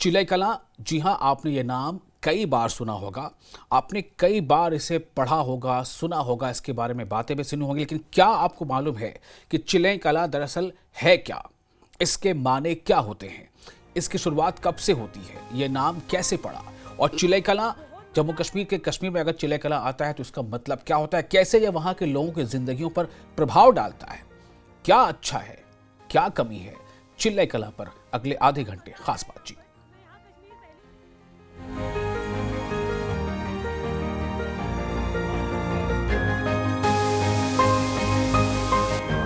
चिलई कलां, जी हाँ, आपने ये नाम कई बार सुना होगा, आपने कई बार इसे पढ़ा होगा, सुना होगा, इसके बारे में बातें भी सुनी होंगी, लेकिन क्या आपको मालूम है कि चिलई कलां दरअसल है क्या? इसके माने क्या होते हैं? इसकी शुरुआत कब से होती है? ये नाम कैसे पड़ा? और चिलई कलां, जम्मू कश्मीर के कश्मीर में अगर चिलई कलां आता है तो इसका मतलब क्या होता है? कैसे ये वहाँ के लोगों की जिंदगियों पर प्रभाव डालता है? क्या अच्छा है, क्या कमी है? चिलई कलां पर अगले आधे घंटे खास बातचीत।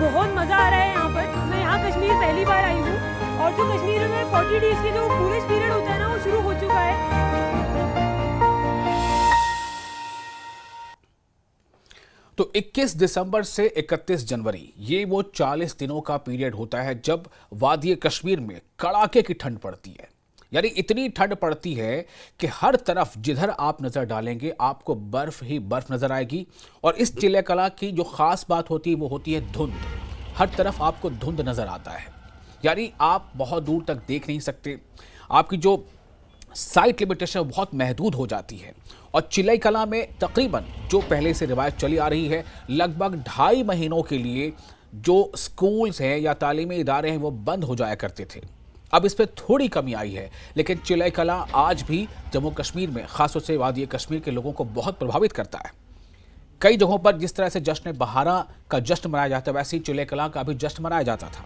बहुत मज़ा आ रहा है यहाँ पर। मैं यहाँ कश्मीर पहली बार आई हूँ और जो कश्मीर में 40 डेज के जो टूरिस्ट पीरियड होता है ना, वो शुरू हो चुका है। तो 21 दिसंबर से 31 जनवरी ये वो 40 दिनों का पीरियड होता है जब वादी कश्मीर में कड़ाके की ठंड पड़ती है। यानी इतनी ठंड पड़ती है कि हर तरफ जिधर आप नजर डालेंगे आपको बर्फ ही बर्फ नजर आएगी। और इस चिलई कलां की जो खास बात होती है वो होती है धुंध। हर तरफ आपको धुंध नजर आता है, यानी आप बहुत दूर तक देख नहीं सकते। आपकी जो साइट लिमिटेशन बहुत महदूद हो जाती है। और चिलई कलां में तकरीबन जो पहले से रिवायत चली आ रही है, लगभग 2.5 महीनों के लिए जो स्कूल्स हैं या तालीमी इदारे हैं वो बंद हो जाया करते थे। अब इस पर थोड़ी कमी आई है, लेकिन चिलई कलां आज भी जम्मू कश्मीर में, खासतौर से वादी कश्मीर के लोगों को बहुत प्रभावित करता है। कई जगहों पर जिस तरह से जश्न बहारा का जश्न मनाया जाता है, वैसे ही चिलई कलां का भी जश्न मनाया जाता था।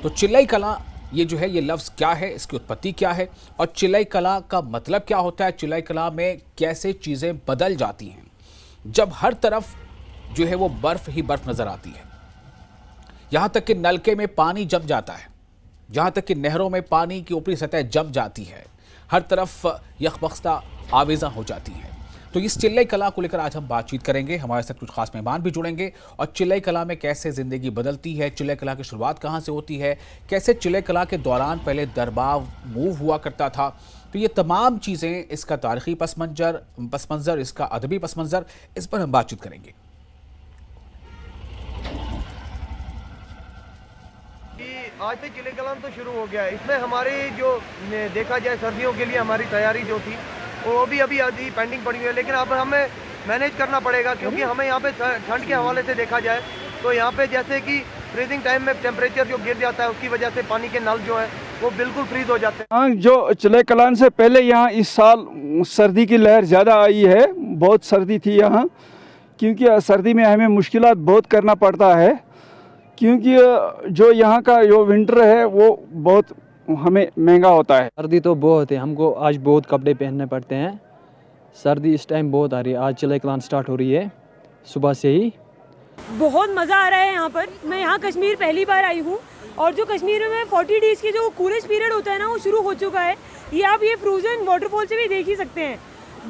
तो चिलई कलां, ये जो है, ये लफ्ज़ क्या है, इसकी उत्पत्ति क्या है और चिलई कलां का मतलब क्या होता है? चिलई कलां में कैसे चीज़ें बदल जाती हैं जब हर तरफ जो है वो बर्फ ही बर्फ नज़र आती है। यहाँ तक कि नलके में पानी जम जाता है, जहाँ तक कि नहरों में पानी की ऊपरी सतह जम जाती है, हर तरफ यखबख्ता आवेज़ा हो जाती है। तो इस चिलई कलां को लेकर आज हम बातचीत करेंगे। हमारे साथ कुछ खास मेहमान भी जुड़ेंगे और चिलई कलां में कैसे ज़िंदगी बदलती है, चिलई कलां की शुरुआत कहाँ से होती है, कैसे चिलई कलां के दौरान पहले दरबार मूव हुआ करता था। तो ये तमाम चीज़ें, इसका तारीख़ी पस मंज़र, इसका अदबी पस मंज़र, इस पर हम बातचीत करेंगे। आज से चिलई कलां तो शुरू हो गया है। इसमें हमारी जो देखा जाए सर्दियों के लिए हमारी तैयारी जो थी वो भी अभी आधी पेंडिंग पड़ी हुई है, लेकिन अब हमें मैनेज करना पड़ेगा क्योंकि हमें यहाँ पे ठंड के हवाले से देखा जाए तो यहाँ पे जैसे कि फ्रीजिंग टाइम में टेम्परेचर जो गिर जाता है उसकी वजह से पानी के नल जो है वो बिल्कुल फ्रीज हो जाते हैं। हाँ, जो चिलई कलां से पहले यहाँ इस साल सर्दी की लहर ज़्यादा आई है। बहुत सर्दी थी यहाँ, क्योंकि सर्दी में हमें मुश्किलात बहुत करना पड़ता है, क्योंकि जो यहाँ का जो विंटर है वो बहुत हमें महंगा होता है। सर्दी तो बहुत है, हमको आज बहुत कपड़े पहनने पड़ते हैं। सर्दी इस टाइम बहुत आ रही है। आज चिलई कलां स्टार्ट हो रही है सुबह से ही। बहुत मज़ा आ रहा है यहाँ पर। मैं यहाँ कश्मीर पहली बार आई हूँ और जो कश्मीर में 40 डेज के जो कूलेस्ट पीरियड होता है ना, वो शुरू हो चुका है। ये आप ये फ्रोजन वाटरफॉल से भी देख ही सकते हैं।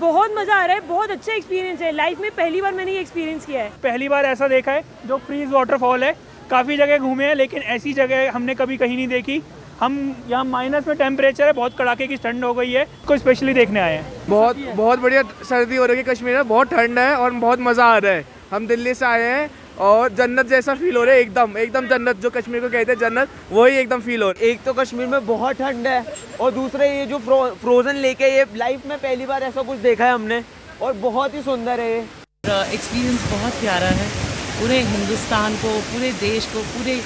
बहुत मज़ा आ रहा है, बहुत अच्छा एक्सपीरियंस है। लाइफ में पहली बार मैंने ये एक्सपीरियंस किया है। पहली बार ऐसा देखा है जो फ्रीज वाटरफॉल है। काफ़ी जगह घूमे हैं लेकिन ऐसी जगह हमने कभी कहीं नहीं देखी। हम यहाँ माइनस में टेम्परेचर है, बहुत कड़ाके की ठंड हो गई है, को स्पेशली देखने आए हैं। बहुत बढ़िया सर्दी हो रही है कश्मीर में, बहुत ठंड है और बहुत मज़ा आ रहा है। हम दिल्ली से आए हैं और जन्नत जैसा फील हो रहा है, एकदम जन्नत, जो कश्मीर को कहते हैं जन्नत, वही एकदम फील हो रहा है। एक तो कश्मीर में बहुत ठंड है और दूसरे ये जो फ्रोजन लेके, ये लाइफ में पहली बार ऐसा कुछ देखा है हमने और बहुत ही सुंदर है। ये एक्सपीरियंस बहुत प्यारा है। पूरे हिंदुस्तान को, पूरे देश को, पूरी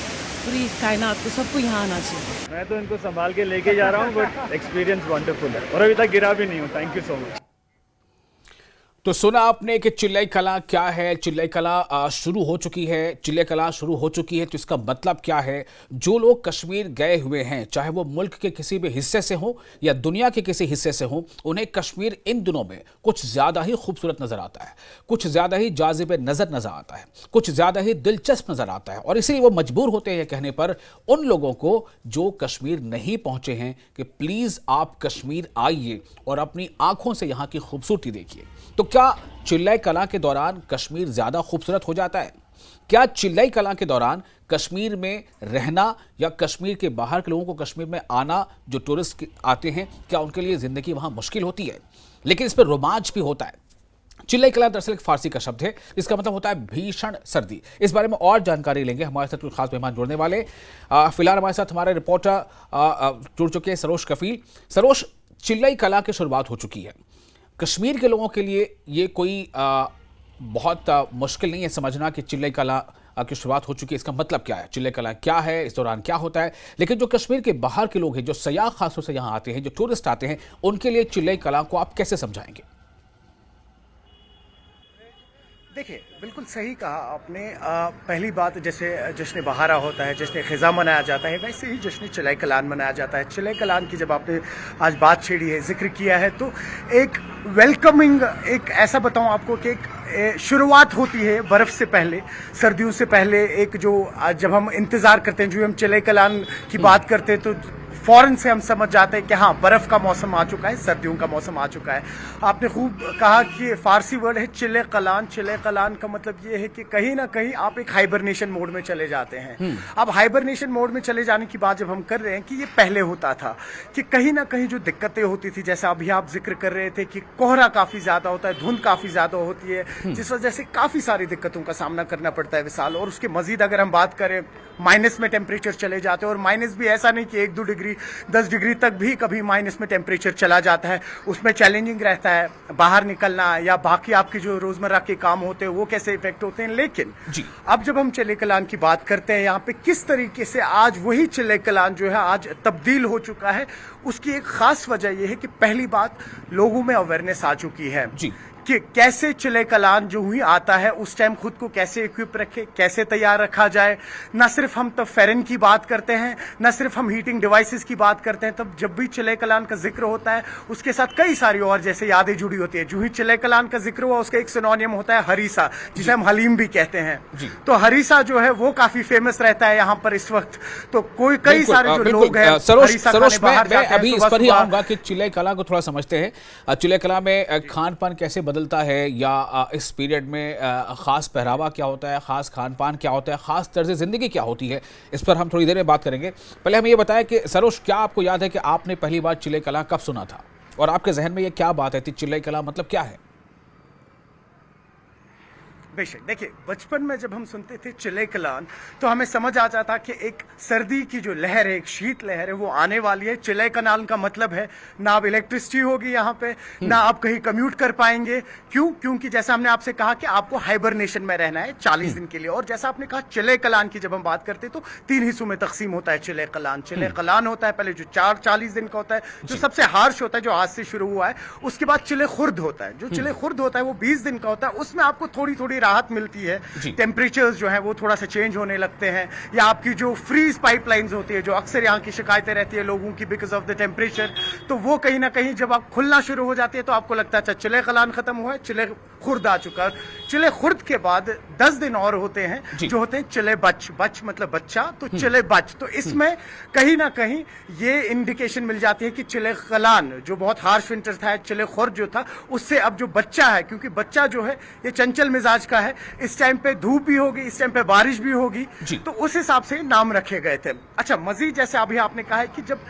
कायनात को, सबको यहाँ आना चाहिए। मैं तो इनको संभाल के लेके जा रहा हूँ, बट एक्सपीरियंस वंडरफुल है और अभी तक गिरा भी नहीं हूँ। Thank you so much. तो सुना आपने कि चिलई कलां क्या है, चिलई कलां शुरू हो चुकी है, चिलई कलां शुरू हो चुकी है तो इसका मतलब क्या है? जो लोग कश्मीर गए हुए हैं, चाहे वो मुल्क के किसी भी हिस्से से हो या दुनिया के किसी हिस्से से हो, उन्हें कश्मीर इन दिनों में कुछ ज़्यादा ही खूबसूरत नज़र आता है, कुछ ज़्यादा ही जाज़िब नज़र नज़र आता है, कुछ ज़्यादा ही दिलचस्प नज़र आता है। और इसीलिए वो मजबूर होते हैं कहने पर उन लोगों को जो कश्मीर नहीं पहुँचे हैं कि प्लीज़ आप कश्मीर आइए और अपनी आँखों से यहाँ की खूबसूरती देखिए। तो क्या चिलई कलां के दौरान कश्मीर ज़्यादा खूबसूरत हो जाता है? क्या चिलई कलां के दौरान कश्मीर में रहना या कश्मीर के बाहर के लोगों को कश्मीर में आना, जो टूरिस्ट आते हैं, क्या उनके लिए ज़िंदगी वहाँ मुश्किल होती है? लेकिन इस पर रोमांच भी होता है। चिलई कलां दरअसल एक फारसी का शब्द है, इसका मतलब होता है भीषण सर्दी। इस बारे में और जानकारी लेंगे, हमारे साथ कुछ खास मेहमान जुड़ने वाले। फिलहाल हमारे साथ हमारे रिपोर्टर जुड़ चुके हैं सरोज कफील। सरोज, चिल्लई कला की शुरुआत हो चुकी है। कश्मीर के लोगों के लिए ये कोई बहुत मुश्किल नहीं है समझना कि चिल्लई कला की शुरुआत हो चुकी है। इसका मतलब क्या है, चिल्लई कला क्या है, इस दौरान क्या होता है। लेकिन जो कश्मीर के बाहर के लोग हैं, जो सयाह खासतौर से यहाँ आते हैं, जो टूरिस्ट आते हैं, उनके लिए चिल्लई कला को आप कैसे समझाएंगे? देखिए, बिल्कुल सही कहा आपने। पहली बात, जैसे जश्न बहारा होता है, जश्न ख़िज़ा मनाया जाता है, वैसे ही जश्न चिल्लई कलान मनाया जाता है। चिल्लई कलान की जब आपने आज बात छेड़ी है, जिक्र किया है, तो एक वेलकमिंग, एक ऐसा बताऊं आपको कि एक शुरुआत होती है बर्फ़ से पहले, सर्दियों से पहले। एक जो जब हम इंतज़ार करते हैं, जो हम चिल्लई कलान की बात करते हैं, तो फ़ौरन से हम समझ जाते हैं कि हाँ, बर्फ़ का मौसम आ चुका है, सर्दियों का मौसम आ चुका है। आपने खूब कहा कि फ़ारसी वर्ड है चिल्लई कलान। चिल्लई कलान का मतलब ये है कि कहीं ना कहीं आप एक हाइबरनेशन मोड में चले जाते हैं। अब हाइबरनेशन मोड में चले जाने की बात जब हम कर रहे हैं कि ये पहले होता था कि कहीं ना कहीं जो दिक्कतें होती थी, जैसे अभी आप जिक्र कर रहे थे कि कोहरा काफ़ी ज़्यादा होता है, धुंध काफ़ी ज़्यादा होती है, जिस वजह से काफ़ी सारी दिक्कतों का सामना करना पड़ता है विशाल। और उसके मजीद अगर हम बात करें, माइनस में टेम्परेचर चले जाते हैं, और माइनस भी ऐसा नहीं कि 1-2 डिग्री 10 डिग्री तक भी कभी माइनस में टेम्परेचर चला जाता है। उसमें चैलेंजिंग रहता है बाहर निकलना, या बाकी आपके जो रोजमर्रा के काम होते हैं वो कैसे इफेक्ट होते हैं। लेकिन अब जब हम चिल्लई कलान की बात करते हैं, यहाँ पे किस तरीके से आज वही चिल्लई कलान जो है आज तब्दील हो चुका है, उसकी एक खास वजह यह है कि पहली बात, लोगों में अवेयरनेस आ चुकी है कि कैसे चिल्लई कलान जो हुई आता है उस टाइम खुद को कैसे इक्विप रखे, कैसे तैयार रखा जाए। न सिर्फ हम तब फेरन की बात करते हैं, न सिर्फ हम हीटिंग डिवाइसेस की बात करते हैं, तब जब भी चिल्लई कलान का जिक्र होता है उसके साथ कई सारी और जैसे यादें जुड़ी होती है। जो ही चिल्लई कलान का जिक्र हुआ उसका एक सिनोनियम होता है हरीसा, जिसे हम हलीम भी कहते हैं। तो हरीसा जो है वो काफी फेमस रहता है यहाँ पर इस वक्त। तो कई सारे जो लोग हैं सरोज, मैं अभी इस पर ही आऊंगा कि चिल्लई कला को थोड़ा समझते हैं। चिल्लई कला में खान पान कैसे बदलता है, या इस पीरियड में खास पहरावा क्या होता है, खास खान पान क्या होता है, खास तर्ज जिंदगी क्या होती है, इस पर हम थोड़ी देर में बात करेंगे। पहले हमें ये बताएं कि सरोज, क्या आपको याद है कि आपने पहली बार चिल्लई कला कब सुना था, और आपके जहन में ये क्या बात है, चिल्लई कला मतलब क्या है? बेशक, देखिए, बचपन में जब हम सुनते थे चिल्लई कलान तो हमें समझ आ जाता कि एक सर्दी की जो लहर है, एक शीत लहर है, वो आने वाली है। चिल्लई कलान का मतलब है ना अब इलेक्ट्रिसिटी होगी यहाँ पे, ना आप कहीं कम्यूट कर पाएंगे। क्योंकि जैसा हमने आपसे कहा कि आपको हाइबरनेशन में रहना है 40 दिन के लिए। और जैसा आपने कहा चिल्लई कलान की जब हम बात करते तो 3 हिस्सों में तकसीम होता है चिल्लई कलान। चिल्लई कलान होता है पहले जो 40 दिन का होता है, जो सबसे हार्श होता है, जो आज से शुरू हुआ है। उसके बाद चिल्लई खुर्द होता है, जो चिल्लई खुर्द होता है वो 20 दिन का होता है। उसमें आपको थोड़ी थोड़ी राहत मिलती है, टेम्परेचर्स जो है वो थोड़ा सा चेंज होने लगते हैं, या आपकी जो फ्रीज पाइपलाइंस होती है, जो अक्सर यहाँ की शिकायतें रहती है लोगों की बिकॉज ऑफ द टेम्परेचर, तो वो कहीं ना कहीं जब आप खुलना शुरू हो जाती है तो आपको लगता है अच्छा चिल्लई कलान खत्म हुआ है, चिल्लई खुर्द आ चुका है। चिल्लई खुर्द के बाद 10 दिन और होते हैं जो होते हैं चिल्लई बच। बच मतलब बच्चा, तो चिल्लई बच। तो इसमें कहीं ना कहीं ये इंडिकेशन मिल जाती है कि चिल्लई कलान जो बहुत हार्श विंटर था, चिल्लई खुर्द जो था, उससे अब जो बच्चा है, क्योंकि बच्चा जो है ये चंचल मिजाज का है, इस टाइम पे धूप भी होगी, इस टाइम पे बारिश भी होगी, तो उस हिसाब से नाम रखे गए थे। अच्छा, मजीद जैसे अभी आपने कहा है कि जब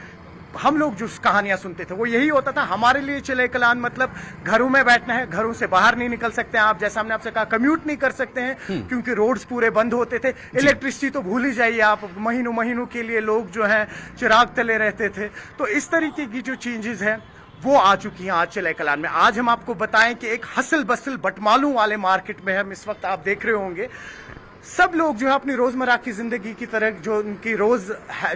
हम लोग जो कहानियां सुनते थे वो यही होता था हमारे लिए चिल्लई कलान मतलब घरों में बैठना है, घरों से बाहर नहीं निकल सकते हैं आप, जैसा हमने आपसे कहा कम्यूट नहीं कर सकते हैं क्योंकि रोड्स पूरे बंद होते थे। इलेक्ट्रिसिटी तो भूल ही जाइए आप, महीनों महीनों के लिए लोग जो हैं चिराग तले रहते थे। तो इस तरीके की जो चेंजेस हैं वो आ चुकी हैं आज चिल्लई कलान में। आज हम आपको बताएं कि एक हसल बसल बटमालू वाले मार्केट में हम इस वक्त, आप देख रहे होंगे सब लोग जो है अपनी रोजमर्रा की जिंदगी की तरह, जो उनकी रोज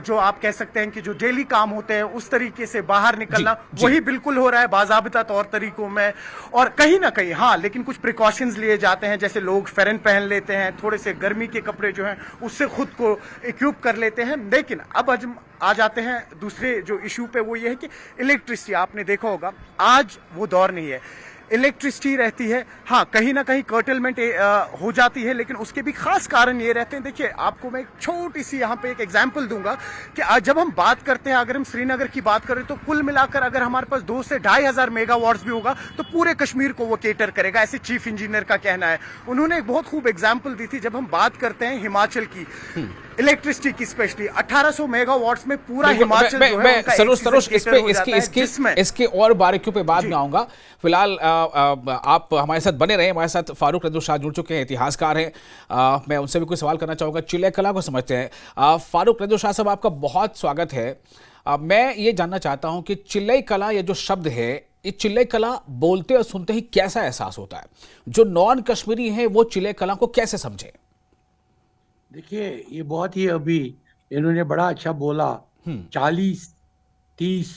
जो आप कह सकते हैं कि जो डेली काम होते हैं उस तरीके से बाहर निकलना वही बिल्कुल हो रहा है बाज़ाबिता तौर तरीकों में। और कहीं ना कहीं हाँ, लेकिन कुछ प्रिकॉशंस लिए जाते हैं, जैसे लोग फेरन पहन लेते हैं, थोड़े से गर्मी के कपड़े जो हैं उससे खुद को इक्विप कर लेते हैं। लेकिन अब आ जाते हैं दूसरे जो इशू पे, वो ये है कि इलेक्ट्रिसिटी, आपने देखा होगा आज वो दौर नहीं है, इलेक्ट्रिसिटी रहती है। हाँ, कहीं ना कहीं कर्टलमेंट हो जाती है, लेकिन उसके भी खास कारण ये रहते हैं। देखिए, आपको मैं एक छोटी सी यहाँ पे एक एग्जांपल दूंगा कि आज जब हम बात करते हैं, अगर हम श्रीनगर की बात करें तो कुल मिलाकर अगर हमारे पास 2 से 2,500 मेगावाट्स भी होगा तो पूरे कश्मीर को वो केटर करेगा, ऐसे चीफ इंजीनियर का कहना है। उन्होंने एक बहुत खूब एग्जाम्पल दी थी, जब हम बात करते हैं हिमाचल की इलेक्ट्रिसिटी की, स्पेशली 1800 मेगावाट्स में पूरा हिमाचल जो है उनका सरोज इसके और बारीकियों पे बाद में आऊंगा। फिलहाल आप हमारे साथ बने रहे, हमारे साथ फारूक रंजू शाह जुड़ चुके हैं, इतिहासकार हैं, मैं उनसे भी कोई सवाल करना चाहूंगा, चिल्लई कला को समझते हैं। फारूक रंजू शाह साहब, आपका बहुत स्वागत है। मैं ये जानना चाहता हूं कि चिल्लई कला ये जो शब्द है, ये चिल्लई कला बोलते और सुनते ही कैसा एहसास होता है? जो नॉन कश्मीरी हैं वो चिल्लई कला को कैसे समझे? देखिए, ये बहुत ही अभी इन्होंने बड़ा अच्छा बोला। 40, 30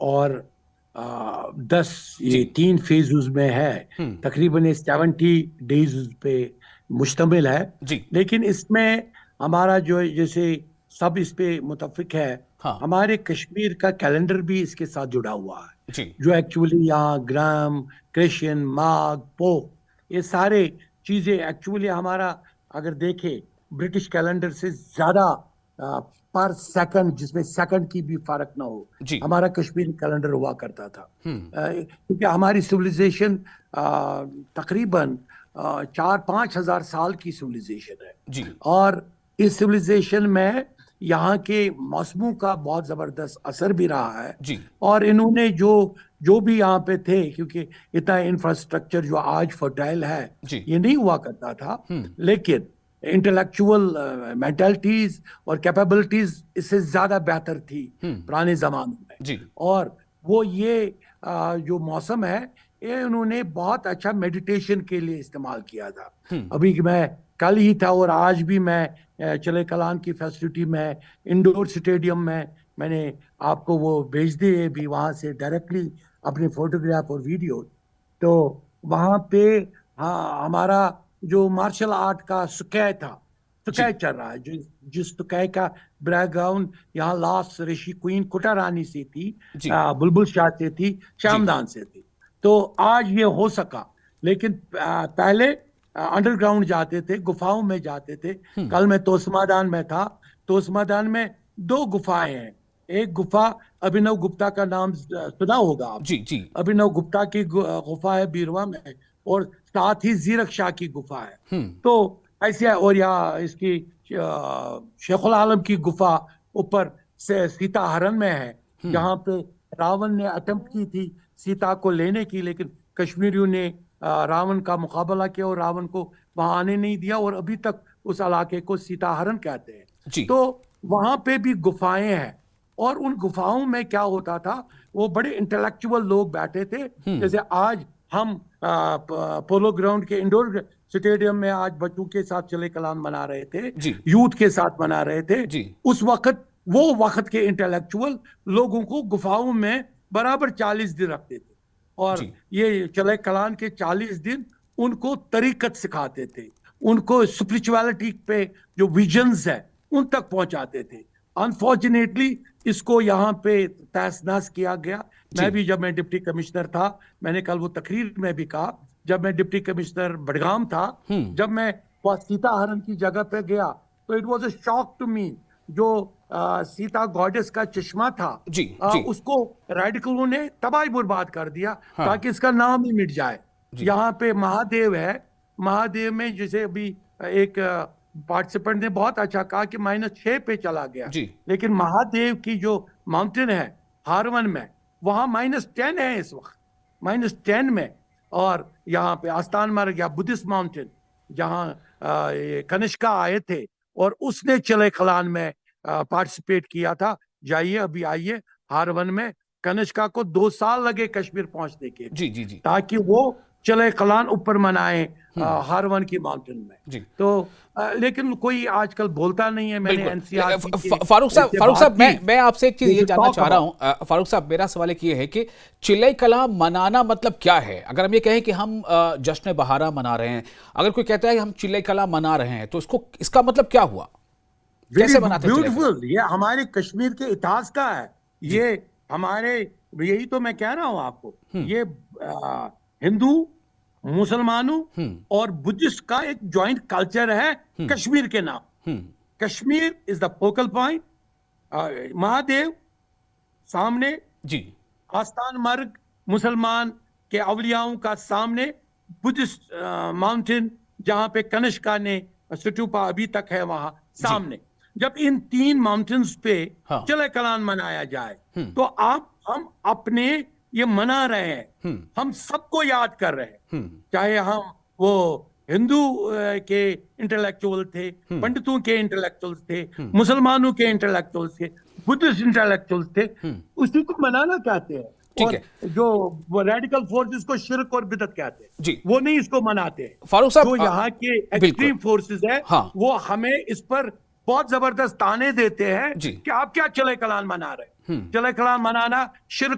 और 10 ये 3 फेज में है। तकरीबन ये 70 डेज पे मुश्तमिल है। लेकिन इसमें हमारा जो जैसे सब इस पे मुतफिक है, हमारे कश्मीर का कैलेंडर भी इसके साथ जुड़ा हुआ है। जो एक्चुअली यहाँ ग्राम, क्रिश्चियन, माघ, पोह, ये सारे चीजें एक्चुअली हमारा अगर देखें ब्रिटिश कैलेंडर से ज्यादा पर सेकंड, जिसमें सेकंड की भी फर्क ना हो, हमारा कश्मीरी कैलेंडर हुआ करता था। क्योंकि हमारी सिविलाइजेशन तकरीबन 4-5 हजार साल की सिविलाइजेशन है। और इस सिविलाइजेशन में यहाँ के मौसमों का बहुत जबरदस्त असर भी रहा है। और इन्होंने जो भी यहाँ पे थे, क्योंकि इतना इंफ्रास्ट्रक्चर जो आज फर्टाइल है ये नहीं हुआ करता था, लेकिन इंटेलेक्चुअल मेंटालिटीज और कैपेबिलिटीज इससे ज्यादा बेहतर थी पुराने जमाने में। और वो ये जो मौसम है ये उन्होंने बहुत अच्छा मेडिटेशन के लिए इस्तेमाल किया था। अभी मैं कल ही था और आज भी मैं चिल्लई कलान की फैसिलिटी में इंडोर स्टेडियम में मैंने आपको वो भेज दिए भी, वहाँ से डायरेक्टली अपने फोटोग्राफ और वीडियो। तो वहाँ पे हमारा जो मार्शल आर्ट का सुकै था, सुकै चल रहा है, जिस सुकै का बैकग्राउंड यहाँ लास्ट ऋषि क्वीन कुटा रानी से थी, बुलबुल शाह से थी, शामदान से थी। तो आज ये हो सका, लेकिन पहले अंडरग्राउंड जाते थे, गुफाओं में जाते थे। कल मैं तोसमादान में था। तोसमादान में 2 गुफाएं हैं। एक गुफा अभिनव गुप्ता का नाम सुना होगा आप। अभिनव गुप्ता की गुफा है बीरवा में, और साथ ही जीरक शाह की गुफा है। तो ऐसे, और यहाँ इसकी शेखुल आलम की गुफा ऊपर से सीता हरण में है, जहाँ पे रावण ने अटेम्प्ट की थी सीता को लेने की, लेकिन कश्मीरियों ने रावण का मुकाबला किया और रावण को वहां आने नहीं दिया, और अभी तक उस इलाके को सीता हरण कहते हैं। तो वहां पे भी गुफाएं हैं, और उन गुफाओं में क्या होता था, वो बड़े इंटेलेक्चुअल लोग बैठे थे। जैसे आज हम पोलो ग्राउंड के इंडोर स्टेडियम में आज बच्चों के साथ चिल्लई कलान मना रहे थे, यूथ के साथ मना रहे थे। उस वक्त वो वक्त के इंटेलेक्चुअल लोगों को गुफाओं में बराबर 40 दिन रखते थे, और ये चिल्लई कलान के 40 दिन उनको तरीकत सिखाते थे, उनको स्पिरिचुअलिटी पे जो विजन्स है उन तक पहुंचाते थे। अनफॉर्चुनेटली इसको यहाँ पे तहस नहस किया गया। मैं भी, जब मैं डिप्टी कमिश्नर था, मैंने कल वो तकरीर में भी कहा, जब मैं डिप्टी कमिश्नर बडगाम था, जब मैं सीता हरण की जगह पे गया, तो it was a shock to me, जो सीता गॉडेस का चश्मा था, उसको रेडिकलों ने तबाही बर्बाद कर दिया ताकि इसका नाम ही मिट जाए। यहाँ पे महादेव है, महादेव में जैसे अभी एक पार्टिसिपेंट ने बहुत अच्छा कहा कि -6 पे चला गया, लेकिन महादेव की जो माउंटेन है हारवन में, वहां -10 है इस वक्त, -10 में। और यहाँ पे आस्तान मार्ग या बुद्धिस्ट माउंटेन, जहाँ कनिष्का आए थे और उसने चिल्लई कलान में पार्टिसिपेट किया था। जाइए, अभी आइए हारवन में। कनिष्का को 2 साल लगे कश्मीर पहुंचने के, ताकि वो चिल्लई कलान ऊपर मनाए हारवन की माउंटेन में। तो लेकिन कोई आजकल बोलता नहीं है। मैंने एनसीआर फारूक साहब मैं आपसे एक चीज ये जानना चाह रहा हूँ। फारूक साहब, मेरा सवाल ये है कि चिल्लई कला मनाना मतलब क्या है? अगर हम ये कहें कि हम जश्न बहारा मना रहे हैं, अगर कोई कहता है कि हम चिल्लई कला मना रहे हैं, तो इसका मतलब क्या हुआ? कैसे मनाते हैं? ब्यूटीफुल, ये हमारे कश्मीर के इतिहास का है। ये हमारे, यही तो मैं कह रहा हूँ आपको, ये हिंदू, मुसलमानों और बुद्धिस्ट का एक जॉइंट कल्चर है कश्मीर के नाम। Kashmir is the focal point. Mahadev सामने, आस्तान मार्ग मुसलमान के अवलियाओं का सामने, बुद्धिस्ट माउंटेन जहां पे कनिष्का ने स्टूपा अभी तक है वहां सामने। जब इन 3 माउंटेन्स पे चिल्लई कलान मनाया जाए, तो हम अपने ये मना रहे हैं, हम सबको याद कर रहे हैं। चाहे हम वो हिंदू के इंटेलेक्चुअल थे, पंडितों के इंटेलेक्चुअल्स थे, मुसलमानों के इंटेलेक्चुअल्स थे, बुद्धिस्ट इंटेलेक्चुअल्स थे, उसी को मनाना कहते हैं। ठीक और है। जो रेडिकल फोर्सेस को शिरक और बिदअत कहते हैं जी, वो नहीं इसको मनाते हैं। फारूक साहब, जो यहाँ के एक्सट्रीम फोर्सेस है हाँ, वो हमें इस पर बहुत जबरदस्त ताने देते हैं कि आप क्या चले कलान मना रहे हैं। चले कलान मनाना शिरक